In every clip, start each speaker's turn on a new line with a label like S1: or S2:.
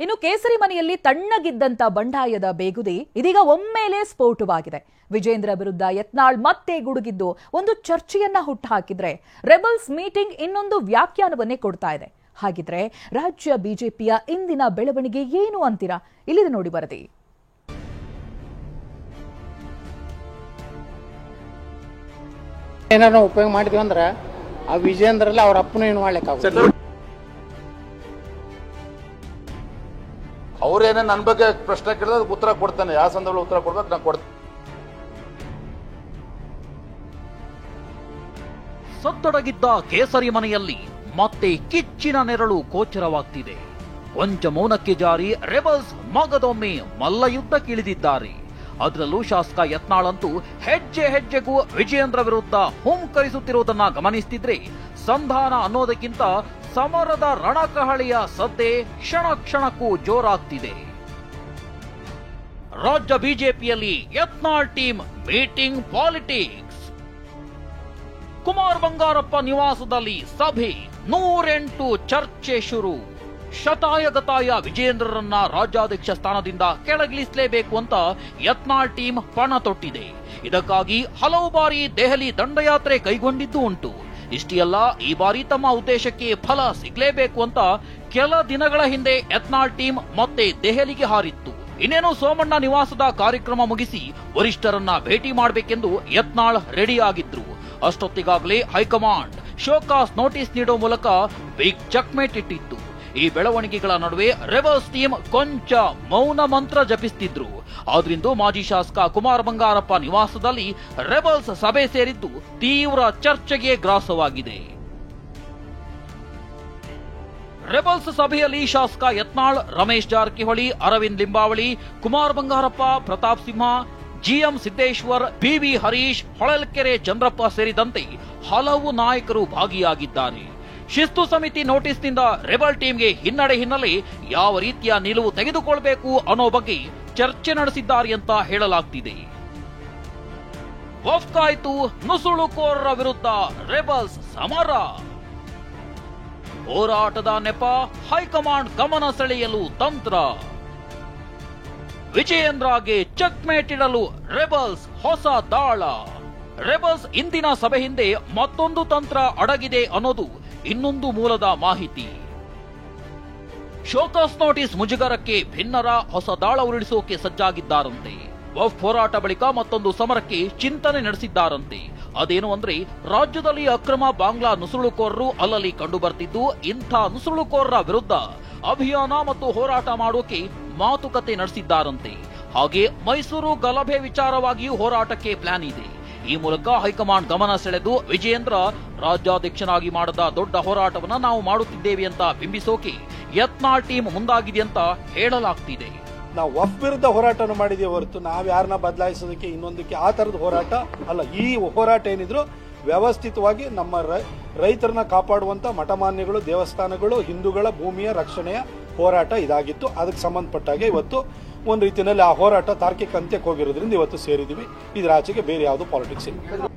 S1: ಇನ್ನು ಕೇಸರಿ ಮನೆಯಲ್ಲಿ ತಣ್ಣಗಿದ್ದಂತ ಬಂಡಾಯದ ಬೇಗುದಿ ಇದೀಗ ಒಮ್ಮೆಲೇ ಸ್ಫೋಟವಾಗಿದೆ. ವಿಜೇಂದ್ರ ವಿರುದ್ಧ ಯತ್ನಾಳ್ ಮತ್ತೆ ಗುಡುಗಿದ್ದು ಒಂದು ಚರ್ಚೆಯನ್ನ ಹುಟ್ಟುಹಾಕಿದ್ರೆ ರೆಬಲ್ಸ್ ಮೀಟಿಂಗ್ ಇನ್ನೊಂದು ವ್ಯಾಖ್ಯಾನವನ್ನೇ ಕೊಡ್ತಾ ಇದೆ. ಹಾಗಿದ್ರೆ ರಾಜ್ಯ ಬಿಜೆಪಿಯ ಇಂದಿನ ಬೆಳವಣಿಗೆ ಏನು ಅಂತೀರಾ? ಇಲ್ಲಿದೆ ನೋಡಿ ವರದಿ.
S2: ಏನಾರ ಉಪಯೋಗ ಮಾಡಿದ್ವಿ ಅಂದ್ರೆ ಆ ವಿಜೇಂದ್ರಲ್ಲಿ ಅವ್ರ ಅಪ್ಪನೂ ಏನು ಮಾಡ್ಲಿಕ್ಕೆ
S3: ಅವ್ರೇನೇ ನನ್ನ ಬಗ್ಗೆ ಪ್ರಶ್ನೆ ಕೇಳಿದ್ರೆ ಉತ್ತರ ಕೊಡ್ತಾನೆ. ಯಾವ ಸಂದರ್ಭದಲ್ಲಿ ಉತ್ತರ ಕೊಡ್ಬೇಕು ನಾನು ಕೊಡ್ತೇನೆ.
S4: ಸದ್ದಡಗಿದ್ದ ಕೇಸರಿ ಮನೆಯಲ್ಲಿ ಮತ್ತೆ ಕಿಚ್ಚಿನ ನೆರಳು ಗೋಚರವಾಗ್ತಿದೆ. ಕೊಂಚ ಮೌನಕ್ಕೆ ಜಾರಿ ರೆಬಲ್ಸ್ ಮಗದೊಮ್ಮೆ ಮಲ್ಲಯುದ್ಧಕ್ಕಿಳಿದಿದ್ದಾರೆ. ಅದರಲ್ಲೂ ಶಾಸಕ ಯತ್ನಾಳ್ ಅಂತೂ ಹೆಜ್ಜೆ ಹೆಜ್ಜೆಗೂ ವಿಜೇಂದ್ರ ವಿರುದ್ಧ ಹುಂಕರಿಸುತ್ತಿರುವುದನ್ನ ಗಮನಿಸುತ್ತಿದ್ರೆ ಸಂಧಾನ ಅನ್ನೋದಕ್ಕಿಂತ ಸಮರದ ರಣಕಹಳಿಯ ಸದ್ದೆ ಕ್ಷಣ ಕ್ಷಣಕ್ಕೂ ಜೋರಾಗ್ತಿದೆ. ರಾಜ್ಯ ಬಿಜೆಪಿಯಲ್ಲಿ Yatnal team meeting politics. Kumar Bangarappa ನಿವಾಸದಲ್ಲಿ ಸಭೆ, 108 ಚರ್ಚೆ ಶುರು. ಶತಾಯಗತಾಯ ವಿಜೇಂದ್ರರನ್ನ ರಾಜ್ಯಾಧ್ಯಕ್ಷ ಸ್ಥಾನದಿಂದ ಕೆಳಗಿಳಿಸಲೇಬೇಕು ಅಂತ ಯತ್ನಾಳ್ ಟೀಮ್ ಪಣ ತೊಟ್ಟಿದೆ. ಇದಕ್ಕಾಗಿ ಹಲವು ಬಾರಿ ದೆಹಲಿ ದಂಡಯಾತ್ರೆ ಕೈಗೊಂಡಿದ್ದು ಉಂಟು. ಇಷ್ಟೇ ಅಲ್ಲ, ಈ ಬಾರಿ ತಮ್ಮ ಉದ್ದೇಶಕ್ಕೆ ಫಲ ಸಿಗಲೇಬೇಕು ಅಂತ ಕೆಲ ದಿನಗಳ ಹಿಂದೆ ಯತ್ನಾಳ್ ಟೀಮ್ ಮತ್ತೆ ದೆಹಲಿಗೆ ಹಾರಿತ್ತು. ಇನ್ನೇನು ಸೋಮಣ್ಣ ನಿವಾಸದ ಕಾರ್ಯಕ್ರಮ ಮುಗಿಸಿ ವರಿಷ್ಠರನ್ನ ಭೇಟಿ ಮಾಡಬೇಕೆಂದು ಯತ್ನಾಳ್ ರೆಡಿ ಆಗಿದ್ರು. ಅಷ್ಟೊತ್ತಿಗಾಗಲೇ ಹೈಕಮಾಂಡ್ ಶೋಕಾಸ್ ನೋಟಿಸ್ ನೀಡೋ ಮೂಲಕ ಬಿಗ್ ಚೆಕ್ಮೇಟ್ ಇಟ್ಟಿತ್ತು. ಈ ಬೆಳವಣಿಗೆಗಳ ನಡುವೆ ರೆಬಲ್ಸ್ ಟೀಮ್ ಕೊಂಚ ಮೌನ ಮಂತ್ರ ಜಪಿಸುತ್ತಿದ್ರು. ಆದ್ರಿಂದ ಮಾಜಿ ಶಾಸಕ ಕುಮಾರ್ ಬಂಗಾರಪ್ಪ ನಿವಾಸದಲ್ಲಿ ರೆಬಲ್ಸ್ ಸಭೆ ಸೇರಿದ್ದು ತೀವ್ರ ಚರ್ಚೆಗೆ ಗ್ರಾಸವಾಗಿದೆ. ರೆಬಲ್ಸ್ ಸಭೆಯಲ್ಲಿ ಶಾಸಕ ಯತ್ನಾಳ್, ರಮೇಶ್ ಜಾರಕಿಹೊಳಿ, ಅರವಿಂದ್ ಲಿಂಬಾವಳಿ, ಕುಮಾರ್ ಬಂಗಾರಪ್ಪ, ಪ್ರತಾಪ್ ಸಿಂಹ, ಜಿಎಂ ಸಿದ್ದೇಶ್ವರ್, ಬಿವಿ ಹರೀಶ್, ಹೊಳಲ್ಕೆರೆ ಚಂದ್ರಪ್ಪ ಸೇರಿದಂತೆ ಹಲವು ನಾಯಕರು ಭಾಗಿಯಾಗಿದ್ದಾರೆ. ಶಿಸ್ತು ಸಮಿತಿ ನೋಟಿಸ್ನಿಂದ ರೆಬಲ್ ಟೀಮ್ಗೆ ಹಿನ್ನಡೆ ಹಿನ್ನೆಲೆ ಯಾವ ರೀತಿಯ ನಿಲುವು ತೆಗೆದುಕೊಳ್ಬೇಕು ಅನ್ನೋ ಬಗ್ಗೆ ಚರ್ಚೆ ನಡೆಸಿದ್ದಾರೆ ಅಂತ ಹೇಳಲಾಗ್ತಿದೆ. ವಫ್ಕಾಯ್ತು, ನುಸುಳುಕೋರರ ವಿರುದ್ಧ ರೆಬಲ್ಸ್ ಸಮರ. ಹೋರಾಟದ ನೆಪ, ಹೈಕಮಾಂಡ್ ಗಮನ ಸೆಳೆಯಲು ತಂತ್ರ. ವಿಜಯೇಂದ್ರಗೆ ಚೆಕ್ಮೇಟ್ ಇಡಲು ರೆಬಲ್ಸ್ ಹೊಸ ದಾಳ. ರೆಬಲ್ಸ್ ಇಂದಿನ ಸಭೆ ಹಿಂದೆ ಮತ್ತೊಂದು ತಂತ್ರ ಅಡಗಿದೆ ಅನ್ನೋದು ಇನ್ನೊಂದು ಮೂಲದ ಮಾಹಿತಿ. ಶೋಕಾಸ್ ನೋಟಿಸ್ ಮುಜುಗರಕ್ಕೆ ಭಿನ್ನರ ಹೊಸ ದಾಳ ಉರುಳಿಸೋಕೆ ಸಜ್ಜಾಗಿದ್ದಾರಂತೆ. ವಫ್ ಹೋರಾಟ ಬಳಿಕ ಮತ್ತೊಂದು ಸಮರಕ್ಕೆ ಚಿಂತನೆ ನಡೆಸಿದ್ದಾರಂತೆ. ಅದೇನು ಅಂದ್ರೆ, ರಾಜ್ಯದಲ್ಲಿ ಅಕ್ರಮ ಬಾಂಗ್ಲಾ ನುಸುಳುಕೋರರು ಅಲ್ಲಲ್ಲಿ ಕಂಡು ಬರ್ತಿದ್ದು, ಇಂಥ ನುಸುಳುಕೋರರ ವಿರುದ್ಧ ಅಭಿಯಾನ ಮತ್ತು ಹೋರಾಟ ಮಾಡೋಕೆ ಮಾತುಕತೆ ನಡೆಸಿದ್ದಾರಂತೆ. ಹಾಗೆ ಮೈಸೂರು ಗಲಭೆ ವಿಚಾರವಾಗಿಯೂ ಹೋರಾಟಕ್ಕೆ ಪ್ಲಾನ್ ಇದೆ. ಈ ಮೂಲಕ ಹೈಕಮಾಂಡ್ ಗಮನ ಸೆಳೆದು ವಿಜೇಂದ್ರ ರಾಜ್ಯಾಧ್ಯಕ್ಷನಾಗಿ ಮಾಡದ ದೊಡ್ಡ ಹೋರಾಟವನ್ನ ನಾವು ಮಾಡುತ್ತಿದ್ದೇವೆ ಅಂತ ಬಿಂಬಿಸೋಕೆ ಯತ್ನಾಳ್ ಟೀಮ್ ಮುಂದಾಗಿದೆ ಅಂತ ಹೇಳಲಾಗ್ತಿದೆ.
S5: ನಾವು ವಫ್ ವಿರುದ್ಧ ಹೋರಾಟವನ್ನು ಮಾಡಿದೀವಿ ಹೊರತು ನಾವು ಯಾರನ್ನ ಬದಲಾಯಿಸೋದಕ್ಕೆ ಇನ್ನೊಂದಕ್ಕೆ ಆ ತರದ ಹೋರಾಟ ಅಲ್ಲ. ಈ ಹೋರಾಟ ಏನಿದ್ರು ವ್ಯವಸ್ಥಿತವಾಗಿ ನಮ್ಮ ರೈತರನ್ನ ಕಾಪಾಡುವಂತ ಮಠಮಾನ್ಯಗಳು, ದೇವಸ್ಥಾನಗಳು, ಹಿಂದೂಗಳ ಭೂಮಿಯ ರಕ್ಷಣೆಯ ಹೋರಾಟ ಇದಾಗಿತ್ತು. ಅದಕ್ಕೆ ಸಂಬಂಧಪಟ್ಟಾಗೆ ಇವತ್ತು ಒಂದು ರೀತಿಯಲ್ಲಿ ಆ ಹೋರಾಟ ತಾರ್ಕಿಕ ಅಂತ್ಯಕ್ಕೆ ಹೋಗಿರೋದ್ರಿಂದ ಇವತ್ತು ಸೇರಿದೀವಿ. ಇದರ ಆಚೆಗೆ ಬೇರೆ ಯಾವುದು ಪಾಲಿಟಿಕ್ಸ್ ಇಲ್ಲ.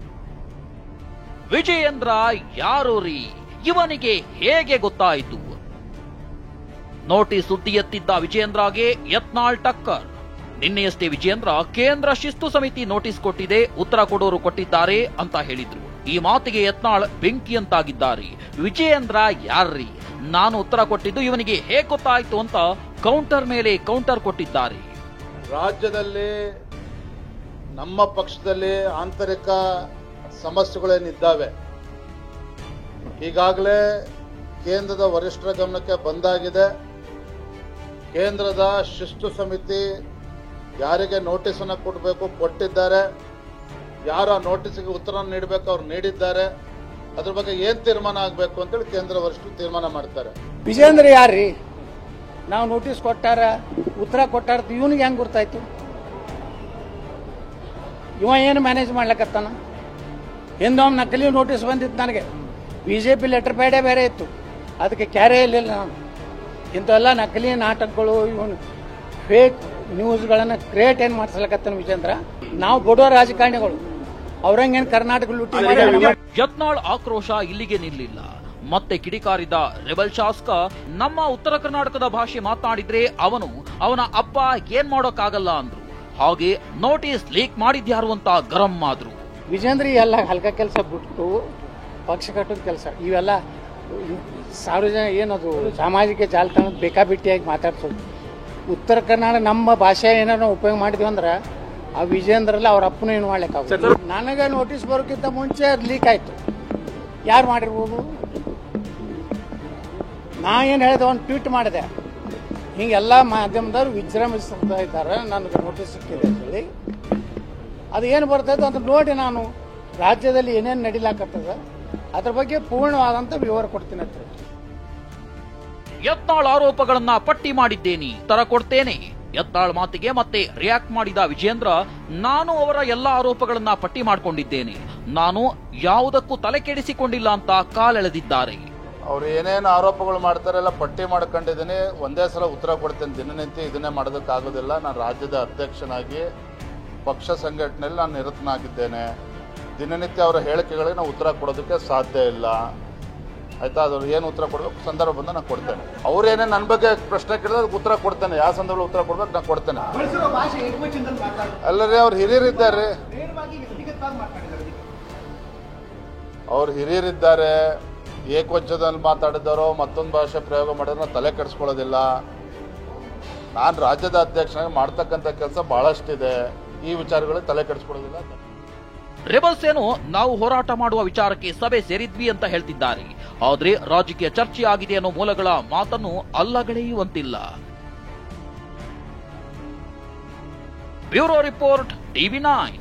S4: ವಿಜಯೇಂದ್ರ ಯಾರು ರೀ? ಇವನಿಗೆ ಹೇಗೆ ಗೊತ್ತಾಯಿತು? ನೋಟಿಸ್ ಸುದ್ದಿ ಎತ್ತಿದ್ದ ವಿಜಯೇಂದ್ರಗೆ ಯತ್ನಾಳ್ ಟಕ್ಕರ್. ನಿನ್ನೆಯಷ್ಟೇ ವಿಜಯೇಂದ್ರ ಕೇಂದ್ರ ಶಿಸ್ತು ಸಮಿತಿ ನೋಟಿಸ್ ಕೊಟ್ಟಿದೆ, ಉತ್ತರ ಕೊಡೋರು ಕೊಟ್ಟಿದ್ದಾರೆ ಅಂತ ಹೇಳಿದ್ರು. ಈ ಮಾತಿಗೆ ಯತ್ನಾಳ್ ಬೆಂಕಿಯಂತಾಗಿದ್ದಾರೆ. ವಿಜಯೇಂದ್ರ ಯಾರ್ರೀ? ನಾನು ಉತ್ತರ ಕೊಟ್ಟಿದ್ದು ಇವನಿಗೆ ಹೇಗೆ ಗೊತ್ತಾಯ್ತು ಅಂತ ಕೌಂಟರ್ ಮೇಲೆ ಕೌಂಟರ್ ಕೊಟ್ಟಿದ್ದಾರೆ.
S3: ರಾಜ್ಯದಲ್ಲಿ ನಮ್ಮ ಪಕ್ಷದಲ್ಲಿ ಆಂತರಿಕ ಸಮಸ್ಯೆಗಳೇನಿದ್ದಾವೆ, ಈಗಾಗಲೇ ಕೇಂದ್ರದ ವರಿಷ್ಠರ ಗಮನಕ್ಕೆ ಬಂದಾಗಿದೆ. ಕೇಂದ್ರದ ಶಿಸ್ತು ಸಮಿತಿ ಯಾರಿಗೆ ನೋಟಿಸ್ ಅನ್ನು ಕೊಡಬೇಕು ಕೊಟ್ಟಿದ್ದಾರೆ, ಯಾರು ಆ ನೋಟಿಸ್ಗೆ ಉತ್ತರ ನೀಡಬೇಕು ಅವ್ರು ನೀಡಿದ್ದಾರೆ. ಅದ್ರ ಬಗ್ಗೆ ಏನ್ ತೀರ್ಮಾನ ಆಗಬೇಕು ಅಂತೇಳಿ ಕೇಂದ್ರ ವರಿಷ್ಠರು ತೀರ್ಮಾನ ಮಾಡ್ತಾರೆ.
S2: ವಿಜೇಂದ್ರ ಯಾರ್ರಿ? ನಾವು ನೋಟಿಸ್ ಕೊಟ್ಟಾರ, ಉತ್ತರ ಕೊಟ್ಟಾರ, ಇವನಿಗೆ ಹೆಂಗ್ ಗೊತ್ತಾಯ್ತು? ಇವ ಏನು ಮ್ಯಾನೇಜ್ ಮಾಡ್ಲಕತ್ತಾನ? ಹಿಂದೊಮ್ಮೆ ನಕಲಿ ನೋಟಿಸ್ ಬಂದಿತ್ತು ನನಗೆ. ಬಿಜೆಪಿ ಲೆಟರ್ ಪ್ಯಾಡೇ ಬೇರೆ ಇತ್ತು, ಅದಕ್ಕೆ ಕ್ಯಾರೇ ಇರಲಿಲ್ಲ. ನಾನು ಇಂಥವೆಲ್ಲ ನಕಲಿ ನಾಟಕಗಳು, ಇವನು ಫೇಕ್ ನ್ಯೂಸ್ಗಳನ್ನು ಕ್ರಿಯೇಟ್ ಏನು ಮಾಡಿಸ್ಲಕತ್ತಾನ ವಿಜೇಂದ್ರ. ನಾವು ಬಡವ ರಾಜಕಾರಣಿಗಳು, ಅವ್ರಂಗೇನು ಕರ್ನಾಟಕ ಲೂಟಿ ಮಾಡಿ.
S4: ಯತ್ನಾಳ್ ಆಕ್ರೋಶ ಇಲ್ಲಿಗೆ ನಿಲ್ಲಿಲ್ಲ. ಮತ್ತೆ ಕಿಡಿಕಾರಿದ ರೆಬಲ್ ಶಾಸಕ, ನಮ್ಮ ಉತ್ತರ ಕರ್ನಾಟಕದ ಭಾಷೆ ಮಾತನಾಡಿದ್ರೆ ಅವನ ಅಪ್ಪ ಏನ್ ಮಾಡೋಕ್ಕಾಗಲ್ಲ ಅಂದ್ರು. ಹಾಗೆ ನೋಟಿಸ್ ಲೀಕ್ ಮಾಡಿದ್ಯಾರು ಅಂತ ಗರಂ ಆದ್ರು.
S2: ವಿಜೇಂದ್ರ ಎಲ್ಲ ಹಲ್ಕ ಕೆಲಸ ಬಿಟ್ಟು ಪಕ್ಷ ಕಟ್ಟೋದು ಕೆಲಸ, ಇವೆಲ್ಲ ಸಾರ್ವಜನಿಕ ಏನದು ಸಾಮಾಜಿಕ ಜಾಲತಾಣದ ಬೇಕಾಬಿಟ್ಟಿಯಾಗಿ ಮಾತಾಡ್ಸೋದು. ಉತ್ತರ ಕರ್ನಾಟಕ ನಮ್ಮ ಭಾಷೆ ಏನಾರ ಉಪಯೋಗ ಮಾಡಿದ್ವಿ ಅಂದ್ರೆ ಆ ವಿಜೇಂದ್ರಲ್ಲ ಅವ್ರ ಅಪ್ಪನೂ ಏನು ಮಾಡ್ಲಿಕ್ಕಾಗ. ನನಗೆ ನೋಟಿಸ್ ಬರೋಕ್ಕಿಂತ ಮುಂಚೆ ಅದು ಲೀಕ್ ಆಯ್ತು. ಯಾರು ಮಾಡಿರ್ಬೋದು? ನಾ ಏನು ಹೇಳಿದೆ, ಒಂದು ಟ್ವೀಟ್ ಮಾಡಿದೆ, ಹಿಂಗೆಲ್ಲ ಮಾಧ್ಯಮದವ್ರು ವಿಜೃಂಭಿಸ್ತಾ ಇದ್ದಾರೆ, ನನಗೆ ನೋಟಿಸ್ ಸಿಕ್ಕಿದೆ ಅಂತೇಳಿ. ಅದು ಏನು ಬರ್ತೈತೆ ಅಂತ ನೋಡಿ ನಾನು ರಾಜ್ಯದಲ್ಲಿ ಏನೇನು ನಡೀಲಾಕತ್ತದ ಅದ್ರ ಬಗ್ಗೆ ಪೂರ್ಣವಾದಂತ ವಿವರ ಕೊಡ್ತೀನಿ ಅಂತ.
S4: ಯತ್ನಾಳ್ ಆರೋಪಗಳನ್ನ ಪಟ್ಟಿ ಮಾಡಿದ್ದೇನೆ, ಉತ್ತರ ಕೊಡ್ತೇನೆ. ಯತ್ನಾಳ್ ಮಾತಿಗೆ ಮತ್ತೆ ರಿಯಾಕ್ಟ್ ಮಾಡಿದ ವಿಜೇಂದ್ರ, ನಾನು ಅವರ ಎಲ್ಲಾ ಆರೋಪಗಳನ್ನ ಪಟ್ಟಿ ಮಾಡಿಕೊಂಡಿದ್ದೇನೆ, ನಾನು ಯಾವುದಕ್ಕೂ ತಲೆ ಕೆಡಿಸಿಕೊಂಡಿಲ್ಲ ಅಂತ ಕಾಲೆಳೆದಿದ್ದಾರೆ.
S3: ಅವ್ರು ಏನೇನು ಆರೋಪಗಳು ಮಾಡ್ತಾರೆ ಎಲ್ಲ ಪಟ್ಟಿ ಮಾಡ್ಕೊಂಡಿದ್ದೀನಿ, ಒಂದೇ ಸಲ ಉತ್ತರ ಕೊಡ್ತೇನೆ. ದಿನನಿತ್ಯ ಇದನ್ನೇ ಮಾಡೋದಕ್ಕಾಗೋದಿಲ್ಲ. ನಾನು ರಾಜ್ಯದ ಅಧ್ಯಕ್ಷನಾಗಿ ಪಕ್ಷ ಸಂಘಟನೆಯಲ್ಲಿ ನಾನು ನಿರತನಾಗಿದ್ದೇನೆ. ದಿನನಿತ್ಯ ಅವರ ಹೇಳಿಕೆಗಳಿಗೆ ನಾವು ಉತ್ತರ ಕೊಡೋದಕ್ಕೆ ಸಾಧ್ಯ ಇಲ್ಲ. ಆಯ್ತಾ? ಅದ್ರ ಏನು ಉತ್ತರ ಕೊಡಬೇಕು ಸಂದರ್ಭ ಬಂದ ನಾನು ಕೊಡ್ತೇನೆ. ಅವ್ರೇನೇ ನನ್ನ ಬಗ್ಗೆ ಪ್ರಶ್ನೆ ಕೇಳಿದ್ರೆ ಉತ್ತರ ಕೊಡ್ತೇನೆ. ಯಾವ ಸಂದರ್ಭದಲ್ಲಿ ಉತ್ತರ ಕೊಡ್ಬೇಕು ನಾನು ಕೊಡ್ತೇನೆ. ಅಲ್ಲರಿ ಅವ್ರು ಹಿರಿಯರಿದ್ದಾರೆ, ಅವ್ರು ಹಿರಿಯರಿದ್ದಾರೆ. ಏಕವಚನದಲ್ಲಿ ಮಾತಾಡಿದಾರೋ ಮತ್ತೊಂದು ಭಾಷೆ ಪ್ರಯೋಗ ಮಾಡಿದ್ರೆ ನಾವು ತಲೆ ಕೆಡಿಸ್ಕೊಳ್ಳೋದಿಲ್ಲ. ನಾನು ರಾಜ್ಯದ ಅಧ್ಯಕ್ಷನಾಗಿ ಮಾಡ್ತಕ್ಕಂಥ ಕೆಲಸ ಬಹಳಷ್ಟಿದೆ. ಈ ವಿಚಾರಗಳಿಗೆ ತಲೆ ಕೆಡಿಸ್ಕೊಳ್ಳೋದಿಲ್ಲ.
S4: ರೆಬಲ್ಸ್ ಏನು ನಾವು ಹೋರಾಟ ಮಾಡುವ ವಿಚಾರಕ್ಕೆ ಸಭೆ ಸೇರಿದ್ವಿ ಅಂತ ಹೇಳ್ತಿದ್ದಾರೆ. ಆದ್ರೆ ರಾಜಕೀಯ ಚರ್ಚೆ ಆಗಿದೆ ಅನ್ನೋ ಮೂಲಗಳ ಮಾತನ್ನು ಅಲ್ಲಗಳೆಯುವಂತಿಲ್ಲ. Bureau report, TV9.